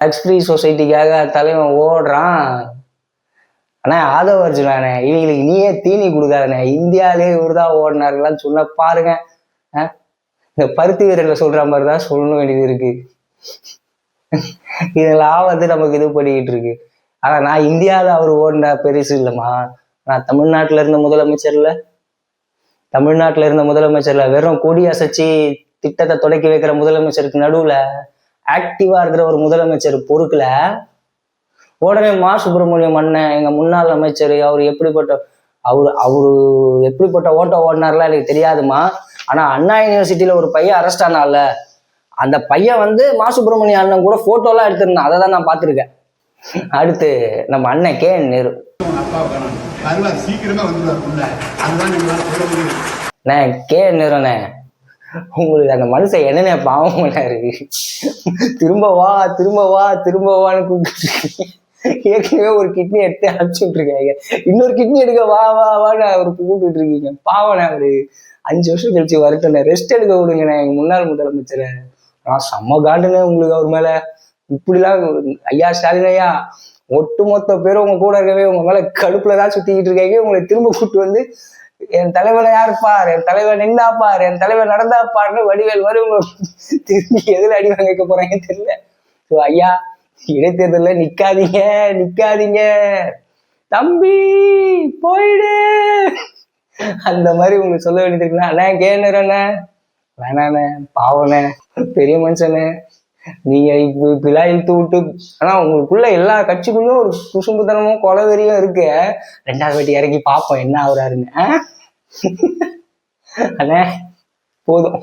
Expiry சொசைட்டிக்காக தலைவன் ஓடுறான். ஆனா ஆதவ அர்ஜுனானே, இவங்களுக்கு நீயே தீனி கொடுக்காதனே, இந்தியாவிலே இவருதான் ஓடினாருலாம் சொன்ன பாருங்க. இந்த பருத்தி வீரர்ல சொல்ற மாதிரிதான் சொல்ல வேண்டியது இருக்கு. இதெல்லாம் வந்து நமக்கு இது பண்ணிக்கிட்டு இருக்கு. ஆனா நான் இந்தியாவில அவர் ஓடின பெருசு இல்லைம்மா. நான் தமிழ்நாட்டுல இருந்த முதலமைச்சர்ல வெறும் கொடி அசைச்சு திட்டத்தை தொடக்கி வைக்கிற முதலமைச்சருக்கு நடுவுல ஆக்டிவா இருக்கிற ஒரு முதலமைச்சர் பொறுக்கல. உடனே மா சுப்பிரமணியம் அண்ணன், எங்க முன்னாள் அமைச்சர், அவரு எப்படிப்பட்ட ஓட்ட ஓடினார்லாம் எனக்கு தெரியாதுமா. ஆனா அண்ணா யூனிவர்சிட்டியில ஒரு பையன் அரெஸ்ட் ஆனால, அந்த பையன் வந்து மா சுப்பிரமணியம் அண்ணன் கூட போட்டோ எல்லாம் எடுத்திருந்தான். அதை தான் நான் பார்த்துருக்கேன். அடுத்து நம்ம அண்ணன் K N Nehru. K N நேருண்ணே, உங்களுக்கு அந்த மனுஷன் என்னென்ன பாவம் பண்ணாரு. திரும்ப வான்னு கூப்பிட்டு ஏற்கனவே ஒரு கிட்னி எடுத்து அனுப்பிச்சு விட்டுருக்காங்க, இன்னொரு கிட்னி எடுக்க வான்னு அவருக்கு கூப்பிட்டு இருக்கீங்க. பாவனே, அவரு 5 வருஷம் கழிச்சு வரட்டேன், ரெஸ்ட் எடுக்க விடுங்கண்ணே எங்க முன்னாள் முதலமைச்சரை. நான் செம்ம காண்டுனே உங்களுக்கு அவர் மேல. இப்படிலாம் ஐயா ஸ்டாலின் ஐயா, ஒட்டுமொத்த பேரும் உங்க கூட இருக்கவே உங்க மேல கடுப்புலதான் சுத்திக்கிட்டு இருக்காங்க. உங்களை திரும்ப கூப்பிட்டு வந்து என் தலைவனை யார் பார், என் தலைவர் நின்னா பார், என் தலைவர் நடந்தா பாருன்னு வடிவேல் மாதிரி உங்க திரும்பி எதுல அடி வாங்க போறாங்க தெரியல. ஸோ ஐயா, இடைத்தேர்தல நிக்காதீங்க தம்பி, போயிடு அந்த மாதிரி உங்களுக்கு சொல்ல வேண்டியது இருக்குண்ணா. அண்ணா கேளுண்ணே, வேணாண்ணே, பாவனே, பெரிய மனுஷனே, நீங்க இப்படிலாம் இழுத்து விட்டு. ஆனா உங்களுக்குள்ள எல்லா கட்சிக்குள்ளும் ஒரு குசும்புத்தனமும் கொலவெறியும் இருக்கு. 2வது வாட்டி இறங்கி பார்ப்போம் என்ன ஆகுறாருன்னு. அண்ணே போதும்.